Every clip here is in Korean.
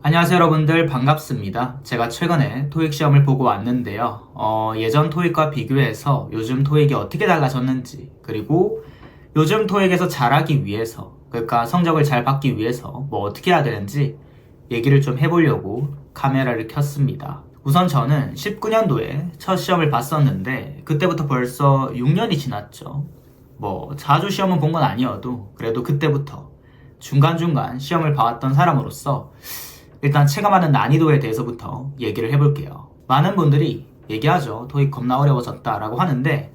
안녕하세요 여러분들, 반갑습니다. 제가 최근에 토익 시험을 보고 왔는데요. 예전 토익과 비교해서 요즘 토익이 어떻게 달라졌는지, 그리고 요즘 토익에서 잘하기 위해서, 그러니까 성적을 잘 받기 위해서 뭐 어떻게 해야 되는지 얘기를 좀 해보려고 카메라를 켰습니다. 우선 저는 19년도에 첫 시험을 봤었는데 그때부터 벌써 6년이 지났죠. 뭐 자주 시험은 본 건 아니어도 그래도 그때부터 중간중간 시험을 봐왔던 사람으로서 일단 체감하는 난이도에 대해서부터 얘기를 해볼게요. 많은 분들이 얘기하죠. 토익 겁나 어려워졌다라고 하는데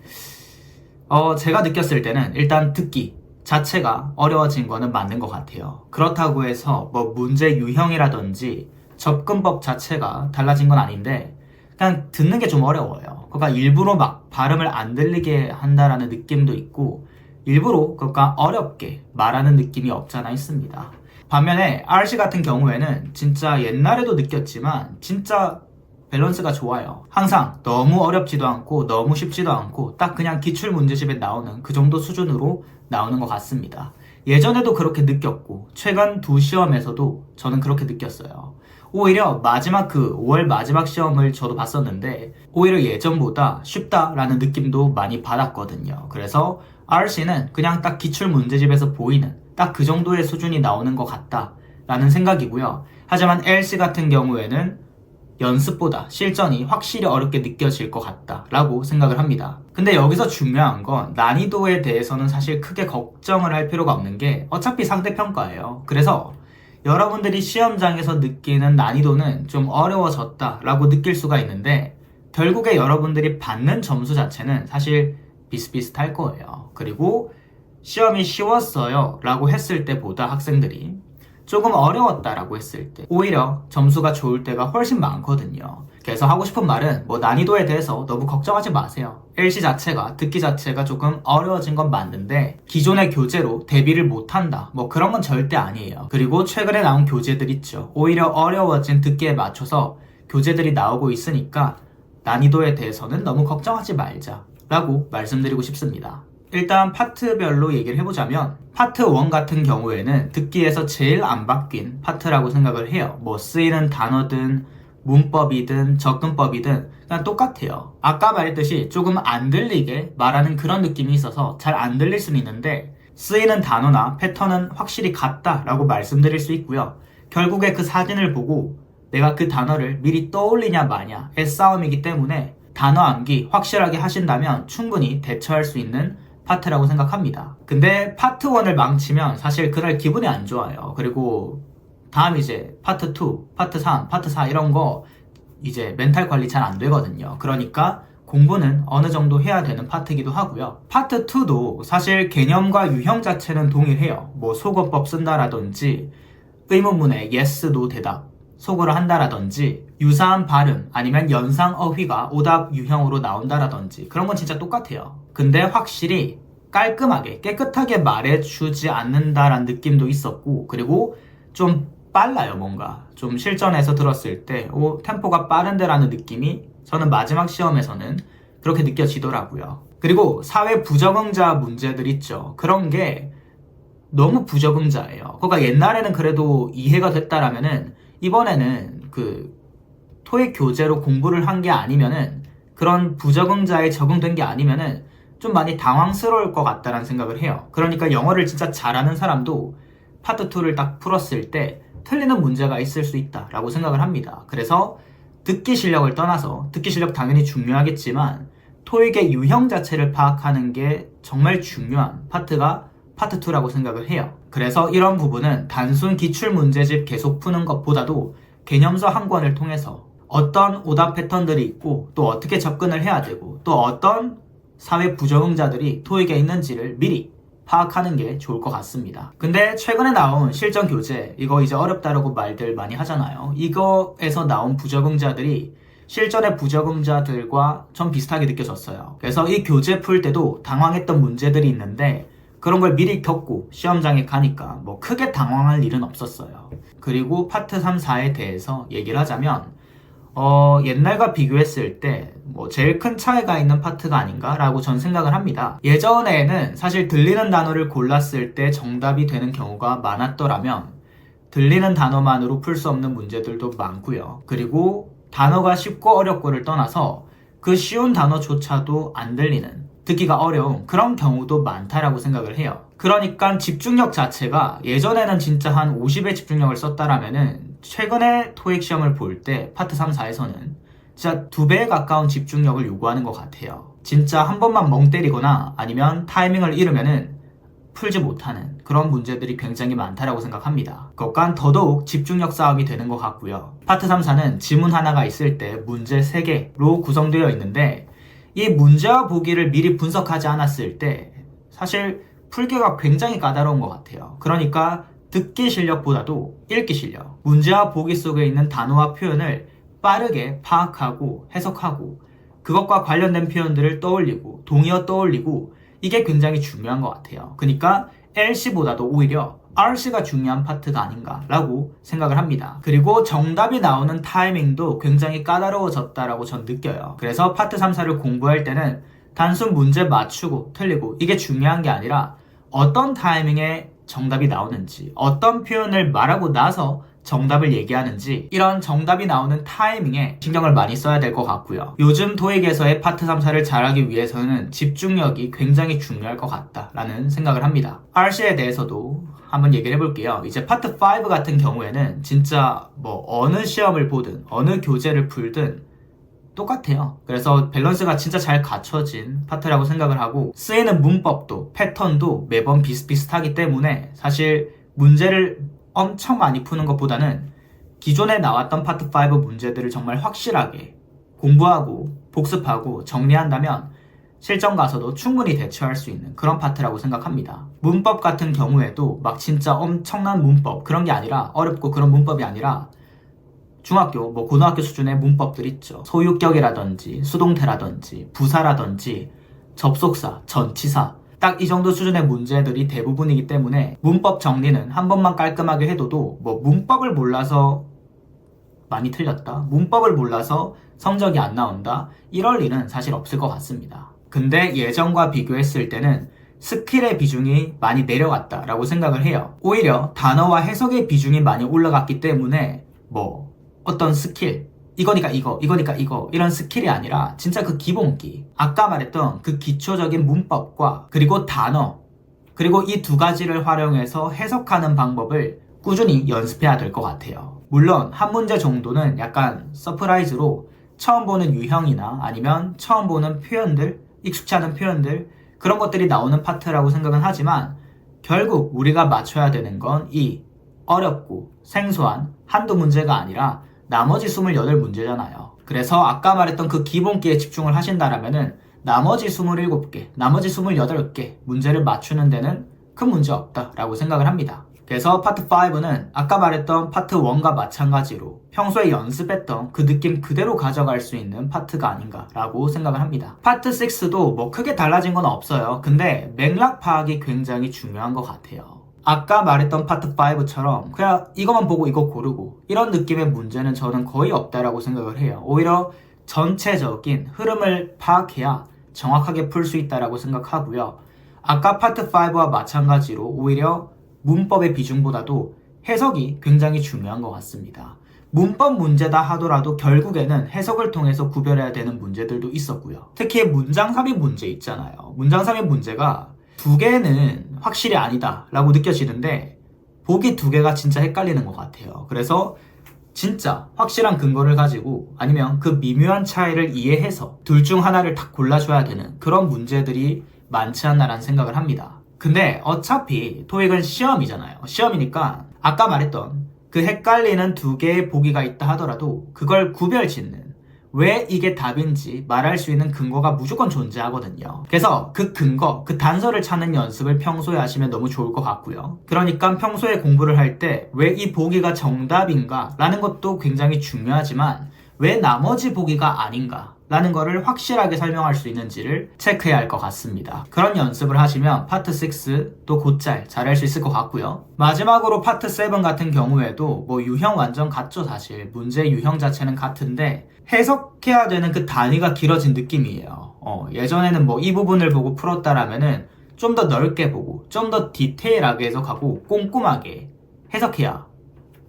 제가 느꼈을 때는 일단 듣기 자체가 어려워진 거는 맞는 것 같아요. 그렇다고 해서 뭐 문제 유형이라든지 접근법 자체가 달라진 건 아닌데 그냥 듣는 게 좀 어려워요. 그러니까 일부러 막 발음을 안 들리게 한다라는 느낌도 있고 일부러 그러니까 어렵게 말하는 느낌이 없잖아 있습니다. 반면에 RC 같은 경우에는 진짜 옛날에도 느꼈지만 진짜 밸런스가 좋아요. 항상 너무 어렵지도 않고 너무 쉽지도 않고 딱 그냥 기출문제집에 나오는 그 정도 수준으로 나오는 것 같습니다. 예전에도 그렇게 느꼈고 최근 두 시험에서도 저는 그렇게 느꼈어요. 오히려 마지막 5월 마지막 시험을 저도 봤었는데 오히려 예전보다 쉽다라는 느낌도 많이 받았거든요. 그래서 RC는 그냥 딱 기출문제집에서 보이는 딱 그 정도의 수준이 나오는 것 같다라는 생각이고요. 하지만 LC 같은 경우에는 연습보다 실전이 확실히 어렵게 느껴질 것 같다라고 생각을 합니다. 근데 여기서 중요한 건 난이도에 대해서는 사실 크게 걱정을 할 필요가 없는 게 어차피 상대평가예요. 그래서 여러분들이 시험장에서 느끼는 난이도는 좀 어려워졌다라고 느낄 수가 있는데 결국에 여러분들이 받는 점수 자체는 사실 비슷비슷할 거예요. 그리고 시험이 쉬웠어요 라고 했을 때보다 학생들이 조금 어려웠다라고 했을 때 오히려 점수가 좋을 때가 훨씬 많거든요. 그래서 하고 싶은 말은 뭐 난이도에 대해서 너무 걱정하지 마세요. LC 자체가 듣기 자체가 조금 어려워진 건 맞는데 기존의 교재로 대비를 못한다 뭐 그런 건 절대 아니에요. 그리고 최근에 나온 교재들 있죠. 오히려 어려워진 듣기에 맞춰서 교재들이 나오고 있으니까 난이도에 대해서는 너무 걱정하지 말자 라고 말씀드리고 싶습니다. 일단 파트별로 얘기를 해보자면 파트 1 같은 경우에는 듣기에서 제일 안 바뀐 파트라고 생각을 해요. 뭐 쓰이는 단어든 문법이든 접근법이든 그냥 똑같아요. 아까 말했듯이 조금 안 들리게 말하는 그런 느낌이 있어서 잘 안 들릴 수는 있는데 쓰이는 단어나 패턴은 확실히 같다라고 말씀드릴 수 있고요. 결국에 그 사진을 보고 내가 그 단어를 미리 떠올리냐 마냐의 싸움이기 때문에 단어 암기 확실하게 하신다면 충분히 대처할 수 있는 파트라고 생각합니다. 근데 파트 1을 망치면 사실 그날 기분이 안 좋아요. 그리고 다음 이제 파트 2, 파트 3, 파트 4 이런 거 이제 멘탈 관리 잘 안 되거든요. 그러니까 공부는 어느 정도 해야 되는 파트이기도 하고요. 파트 2도 사실 개념과 유형 자체는 동일해요. 뭐 속어법 쓴다라든지 의문문에 yes, no 대답 속어를 한다라든지 유사한 발음 아니면 연상 어휘가 오답 유형으로 나온다라든지 그런 건 진짜 똑같아요. 근데 확실히 깔끔하게 깨끗하게 말해주지 않는다라는 느낌도 있었고 그리고 좀 빨라요. 뭔가 좀 실전에서 들었을 때 템포가 빠른데라는 느낌이 저는 마지막 시험에서는 그렇게 느껴지더라고요. 그리고 사회 부적응자 문제들 있죠. 그런 게 너무 부적응자예요. 그러니까 옛날에는 그래도 이해가 됐다라면은 이번에는 토익 교재로 공부를 한 게 아니면은 그런 부적응자에 적응된 게 아니면은 좀 많이 당황스러울 것 같다는 생각을 해요. 그러니까 영어를 진짜 잘하는 사람도 파트 2를 딱 풀었을 때 틀리는 문제가 있을 수 있다라고 생각을 합니다. 그래서 듣기 실력을 떠나서 듣기 실력 당연히 중요하겠지만 토익의 유형 자체를 파악하는 게 정말 중요한 파트가 파트 2라고 생각을 해요. 그래서 이런 부분은 단순 기출문제집 계속 푸는 것보다도 개념서 한 권을 통해서 어떤 오답 패턴들이 있고 또 어떻게 접근을 해야 되고 또 어떤 사회 부적응자들이 토익에 있는지를 미리 파악하는 게 좋을 것 같습니다. 근데 최근에 나온 실전 교재 이거 이제 어렵다라고 말들 많이 하잖아요. 이거에서 나온 부적응자들이 실전의 부적응자들과 좀 비슷하게 느껴졌어요. 그래서 이 교재 풀 때도 당황했던 문제들이 있는데 그런 걸 미리 겪고 시험장에 가니까 뭐 크게 당황할 일은 없었어요. 그리고 파트 3, 4에 대해서 얘기를 하자면 옛날과 비교했을 때 뭐 제일 큰 차이가 있는 파트가 아닌가라고 전 생각을 합니다. 예전에는 사실 들리는 단어를 골랐을 때 정답이 되는 경우가 많았더라면 들리는 단어만으로 풀 수 없는 문제들도 많고요. 그리고 단어가 쉽고 어렵고를 떠나서 그 쉬운 단어조차도 안 들리는, 듣기가 어려운 그런 경우도 많다라고 생각을 해요. 그러니까 집중력 자체가 예전에는 진짜 한 50의 집중력을 썼다라면은 최근에 토익 시험을 볼 때 파트 3, 4에서는 진짜 2배에 가까운 집중력을 요구하는 것 같아요. 진짜 한 번만 멍 때리거나 아니면 타이밍을 잃으면은 풀지 못하는 그런 문제들이 굉장히 많다라고 생각합니다. 그것과 더더욱 집중력 싸움이 되는 것 같고요. 파트 3, 4는 지문 하나가 있을 때 문제 3개로 구성되어 있는데 이 문제와 보기를 미리 분석하지 않았을 때 사실 풀기가 굉장히 까다로운 것 같아요. 그러니까 듣기 실력보다도 읽기 실력, 문제와 보기 속에 있는 단어와 표현을 빠르게 파악하고 해석하고 그것과 관련된 표현들을 떠올리고 동의어 떠올리고 이게 굉장히 중요한 것 같아요. 그러니까 LC보다도 오히려 RC가 중요한 파트가 아닌가라고 생각을 합니다. 그리고 정답이 나오는 타이밍도 굉장히 까다로워졌다라고 전 느껴요. 그래서 파트 3, 4를 공부할 때는 단순 문제 맞추고 틀리고 이게 중요한 게 아니라 어떤 타이밍에 정답이 나오는지, 어떤 표현을 말하고 나서 정답을 얘기하는지 이런 정답이 나오는 타이밍에 신경을 많이 써야 될 것 같고요. 요즘 토익에서의 파트 3, 4를 잘하기 위해서는 집중력이 굉장히 중요할 것 같다라는 생각을 합니다. RC에 대해서도 한번 얘기를 해볼게요. 이제 파트 5 같은 경우에는 진짜 뭐 어느 시험을 보든 어느 교재를 풀든 똑같아요. 그래서 밸런스가 진짜 잘 갖춰진 파트라고 생각을 하고 쓰이는 문법도 패턴도 매번 비슷비슷하기 때문에 사실 문제를 엄청 많이 푸는 것보다는 기존에 나왔던 파트 5 문제들을 정말 확실하게 공부하고 복습하고 정리한다면 실전 가서도 충분히 대처할 수 있는 그런 파트라고 생각합니다. 문법 같은 경우에도 막 진짜 엄청난 문법 그런 게 아니라 어렵고 그런 문법이 아니라 중학교, 뭐 고등학교 수준의 문법들 있죠. 소유격이라든지 수동태라든지 부사라든지 접속사, 전치사 딱 이 정도 수준의 문제들이 대부분이기 때문에 문법 정리는 한 번만 깔끔하게 해둬도 뭐 문법을 몰라서 많이 틀렸다, 문법을 몰라서 성적이 안 나온다 이럴 일은 사실 없을 것 같습니다. 근데 예전과 비교했을 때는 스킬의 비중이 많이 내려갔다라고 생각을 해요. 오히려 단어와 해석의 비중이 많이 올라갔기 때문에 뭐 어떤 스킬, 이거니까 이거, 이거니까 이거 이런 스킬이 아니라 진짜 그 기본기, 아까 말했던 그 기초적인 문법과 그리고 단어, 그리고 이 두 가지를 활용해서 해석하는 방법을 꾸준히 연습해야 될 것 같아요. 물론 한 문제 정도는 약간 서프라이즈로 처음 보는 유형이나 아니면 처음 보는 표현들, 익숙치 않은 표현들 그런 것들이 나오는 파트라고 생각은 하지만 결국 우리가 맞춰야 되는 건 이 어렵고 생소한 한두 문제가 아니라 나머지 28문제잖아요. 그래서 아까 말했던 그 기본기에 집중을 하신다라면은 나머지 27개, 나머지 28개 문제를 맞추는 데는 큰 문제 없다라고 생각을 합니다. 그래서 파트 5는 아까 말했던 파트 1과 마찬가지로 평소에 연습했던 그 느낌 그대로 가져갈 수 있는 파트가 아닌가라고 생각을 합니다. 파트 6도 뭐 크게 달라진 건 없어요. 근데 맥락 파악이 굉장히 중요한 것 같아요. 아까 말했던 파트 5처럼 그냥 이것만 보고 이거 고르고 이런 느낌의 문제는 저는 거의 없다라고 생각을 해요. 오히려 전체적인 흐름을 파악해야 정확하게 풀 수 있다라고 생각하고요. 아까 파트 5와 마찬가지로 오히려 문법의 비중보다도 해석이 굉장히 중요한 것 같습니다. 문법 문제다 하더라도 결국에는 해석을 통해서 구별해야 되는 문제들도 있었고요. 특히 문장 삽입 문제 있잖아요. 문장 삽입 문제가 두 개는 확실히 아니다 라고 느껴지는데 보기 두 개가 진짜 헷갈리는 것 같아요. 그래서 진짜 확실한 근거를 가지고 아니면 그 미묘한 차이를 이해해서 둘 중 하나를 딱 골라줘야 되는 그런 문제들이 많지 않나라는 생각을 합니다. 근데 어차피 토익은 시험이잖아요. 시험이니까 아까 말했던 그 헷갈리는 두 개의 보기가 있다 하더라도 그걸 구별 짓는, 왜 이게 답인지 말할 수 있는 근거가 무조건 존재하거든요. 그래서 그 근거, 그 단서를 찾는 연습을 평소에 하시면 너무 좋을 것 같고요. 그러니까 평소에 공부를 할 때 왜 이 보기가 정답인가 라는 것도 굉장히 중요하지만 왜 나머지 보기가 아닌가 라는 거를 확실하게 설명할 수 있는지를 체크해야 할 것 같습니다. 그런 연습을 하시면 파트 6도 곧잘 잘할 수 있을 것 같고요. 마지막으로 파트 7 같은 경우에도 뭐 유형 완전 같죠. 사실 문제 유형 자체는 같은데 해석해야 되는 그 단위가 길어진 느낌이에요. 예전에는 뭐 이 부분을 보고 풀었다라면은 좀 더 넓게 보고 좀 더 디테일하게 해석하고 꼼꼼하게 해석해야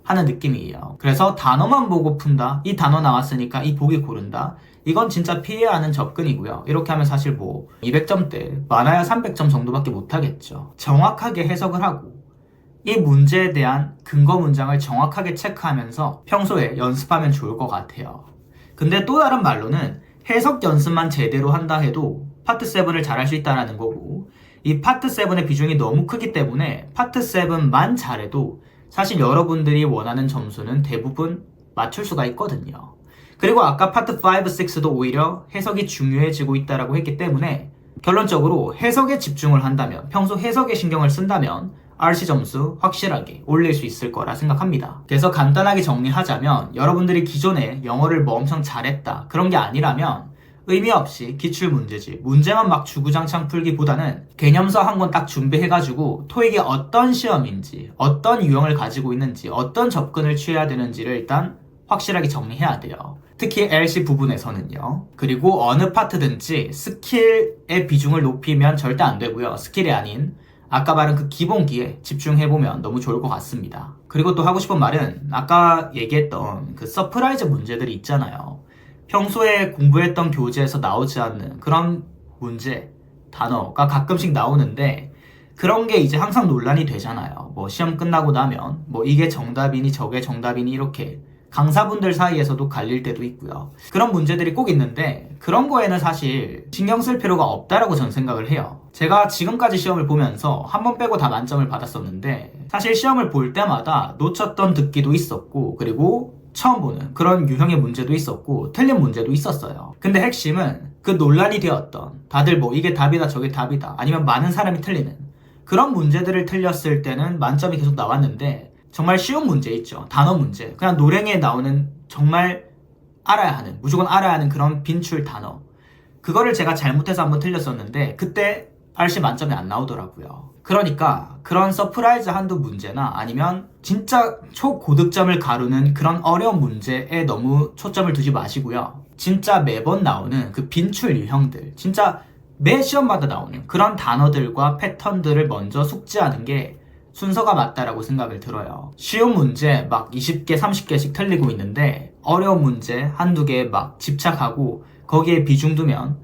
하는 느낌이에요. 그래서 단어만 보고 푼다, 이 단어 나왔으니까 이 보기 고른다, 이건 진짜 피해야 하는 접근이고요. 이렇게 하면 사실 뭐 200점대 많아야 300점 정도밖에 못하겠죠. 정확하게 해석을 하고 이 문제에 대한 근거 문장을 정확하게 체크하면서 평소에 연습하면 좋을 것 같아요. 근데 또 다른 말로는 해석 연습만 제대로 한다 해도 파트 7을 잘할 수 있다는 거고, 이 파트 7의 비중이 너무 크기 때문에 파트 7만 잘해도 사실 여러분들이 원하는 점수는 대부분 맞출 수가 있거든요. 그리고 아까 파트 5, 6도 오히려 해석이 중요해지고 있다고 했기 때문에 결론적으로 해석에 집중을 한다면, 평소 해석에 신경을 쓴다면 RC 점수 확실하게 올릴 수 있을 거라 생각합니다. 그래서 간단하게 정리하자면, 여러분들이 기존에 영어를 뭐 엄청 잘했다 그런 게 아니라면 의미 없이 기출문제집 문제만 막 주구장창 풀기보다는 개념서 한 권 딱 준비해가지고 토익이 어떤 시험인지, 어떤 유형을 가지고 있는지, 어떤 접근을 취해야 되는지를 일단 확실하게 정리해야 돼요. 특히 LC 부분에서는요. 그리고 어느 파트든지 스킬의 비중을 높이면 절대 안 되고요. 스킬이 아닌 아까 말한 그 기본기에 집중해보면 너무 좋을 것 같습니다. 그리고 또 하고 싶은 말은 아까 얘기했던 그 서프라이즈 문제들이 있잖아요. 평소에 공부했던 교재에서 나오지 않는 그런 문제, 단어가 가끔씩 나오는데 그런 게 이제 항상 논란이 되잖아요. 뭐 시험 끝나고 나면 뭐 이게 정답이니 저게 정답이니 이렇게 강사분들 사이에서도 갈릴 때도 있고요. 그런 문제들이 꼭 있는데 그런 거에는 사실 신경 쓸 필요가 없다라고 저는 생각을 해요. 제가 지금까지 시험을 보면서 한 번 빼고 다 만점을 받았었는데 사실 시험을 볼 때마다 놓쳤던 듣기도 있었고, 그리고 처음 보는 그런 유형의 문제도 있었고 틀린 문제도 있었어요. 근데 핵심은 그 논란이 되었던, 다들 뭐 이게 답이다 저게 답이다 아니면 많은 사람이 틀리는 그런 문제들을 틀렸을 때는 만점이 계속 나왔는데, 정말 쉬운 문제 있죠. 단어 문제. 그냥 노랭이에 나오는 정말 알아야 하는, 무조건 알아야 하는 그런 빈출 단어. 그거를 제가 잘못해서 한번 틀렸었는데 그때 RC 만점이 안 나오더라고요. 그러니까 그런 서프라이즈 한두 문제나 아니면 진짜 초고득점을 가루는 그런 어려운 문제에 너무 초점을 두지 마시고요. 진짜 매번 나오는 그 빈출 유형들, 진짜 매 시험마다 나오는 그런 단어들과 패턴들을 먼저 숙지하는 게 순서가 맞다라고 생각을 들어요. 쉬운 문제 막 20개, 30개씩 틀리고 있는데 어려운 문제 한두 개 막 집착하고 거기에 비중 두면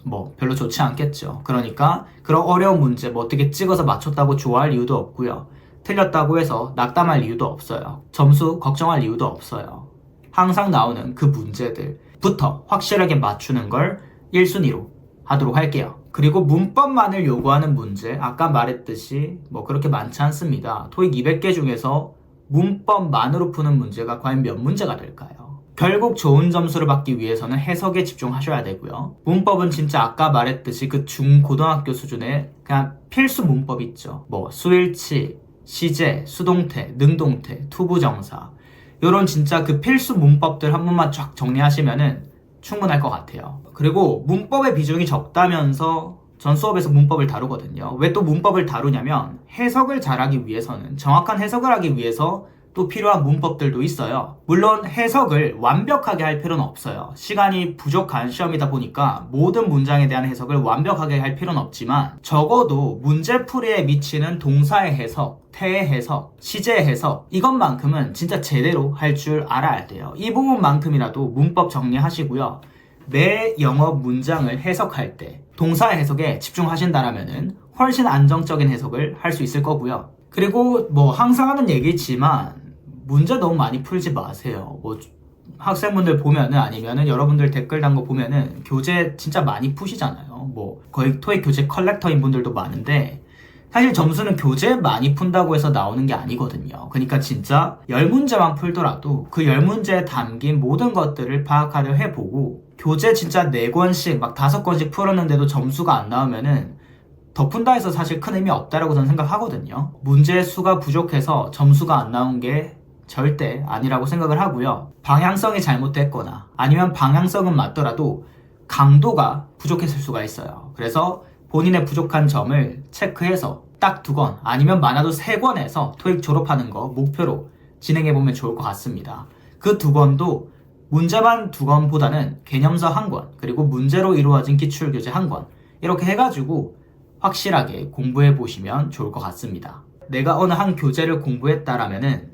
뭐 별로 좋지 않겠죠. 그러니까 그런 어려운 문제 뭐 어떻게 찍어서 맞췄다고 좋아할 이유도 없고요. 틀렸다고 해서 낙담할 이유도 없어요. 점수 걱정할 이유도 없어요. 항상 나오는 그 문제들부터 확실하게 맞추는 걸 1순위로 하도록 할게요. 그리고 문법만을 요구하는 문제, 아까 말했듯이 뭐 그렇게 많지 않습니다. 토익 200개 중에서 문법만으로 푸는 문제가 과연 몇 문제가 될까요? 결국 좋은 점수를 받기 위해서는 해석에 집중하셔야 되고요. 문법은 진짜 아까 말했듯이 그 중고등학교 수준의 그냥 필수 문법 있죠. 뭐 수일치, 시제, 수동태, 능동태, 투부정사, 요런 진짜 그 필수 문법들 한 번만 쫙 정리하시면은 충분할 것 같아요. 그리고 문법의 비중이 적다면서 전 수업에서 문법을 다루거든요. 왜 또 문법을 다루냐면 해석을 잘하기 위해서는, 정확한 해석을 하기 위해서 또 필요한 문법들도 있어요. 물론 해석을 완벽하게 할 필요는 없어요. 시간이 부족한 시험이다 보니까 모든 문장에 대한 해석을 완벽하게 할 필요는 없지만 적어도 문제풀이에 미치는 동사의 해석, 태의 해석, 시제의 해석, 이것만큼은 진짜 제대로 할 줄 알아야 돼요. 이 부분만큼이라도 문법 정리하시고요. 내 영어 문장을 해석할 때 동사의 해석에 집중하신다라면은 훨씬 안정적인 해석을 할 수 있을 거고요. 그리고 뭐 항상 하는 얘기지만 문제 너무 많이 풀지 마세요. 뭐 학생분들 보면은, 아니면은 여러분들 댓글 단 거 보면은 교재 진짜 많이 푸시잖아요. 뭐 거의 토익 교재 컬렉터인 분들도 많은데 사실 점수는 교재 많이 푼다고 해서 나오는 게 아니거든요. 그러니까 진짜 10문제만 풀더라도 그 10문제에 담긴 모든 것들을 파악하려 해보고, 교재 진짜 4권씩 막 5권씩 풀었는데도 점수가 안 나오면은 더 푼다 해서 사실 큰 의미 없다라고 저는 생각하거든요. 문제 수가 부족해서 점수가 안 나온 게 절대 아니라고 생각을 하고요. 방향성이 잘못됐거나 아니면 방향성은 맞더라도 강도가 부족했을 수가 있어요. 그래서 본인의 부족한 점을 체크해서 딱 2권 아니면 많아도 3권에서 토익 졸업하는 거 목표로 진행해보면 좋을 것 같습니다. 그 2권도 문제만 2권보다는 개념서 1권, 그리고 문제로 이루어진 기출교재 1권, 이렇게 해가지고 확실하게 공부해보시면 좋을 것 같습니다. 내가 어느 한 교재를 공부했다라면은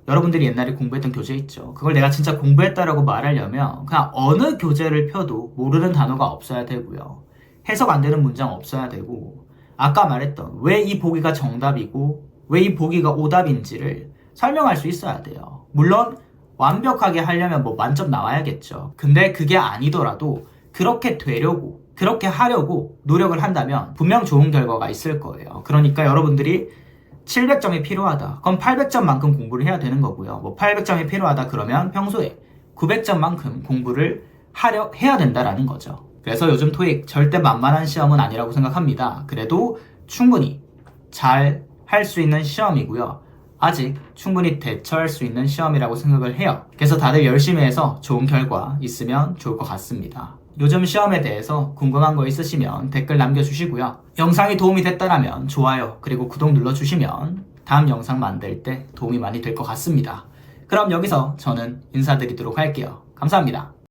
여러분들이 옛날에 공부했던 교재 있죠. 그걸 내가 진짜 공부했다라고 말하려면 그냥 어느 교재를 펴도 모르는 단어가 없어야 되고요. 해석 안 되는 문장 없어야 되고, 아까 말했던 왜 이 보기가 정답이고 왜 이 보기가 오답인지를 설명할 수 있어야 돼요. 물론 완벽하게 하려면 뭐 만점 나와야겠죠. 근데 그게 아니더라도 그렇게 되려고, 그렇게 하려고 노력을 한다면 분명 좋은 결과가 있을 거예요. 그러니까 여러분들이 700점이 필요하다. 그럼 800점만큼 공부를 해야 되는 거고요. 뭐 800점이 필요하다 그러면 평소에 900점만큼 공부를 해야 된다라는 거죠. 그래서 요즘 토익 절대 만만한 시험은 아니라고 생각합니다. 그래도 충분히 잘 할 수 있는 시험이고요. 아직 충분히 대처할 수 있는 시험이라고 생각을 해요. 그래서 다들 열심히 해서 좋은 결과 있으면 좋을 것 같습니다. 요즘 시험에 대해서 궁금한 거 있으시면 댓글 남겨주시고요. 영상이 도움이 됐다면 좋아요 그리고 구독 눌러주시면 다음 영상 만들 때 도움이 많이 될 것 같습니다. 그럼 여기서 저는 인사드리도록 할게요. 감사합니다.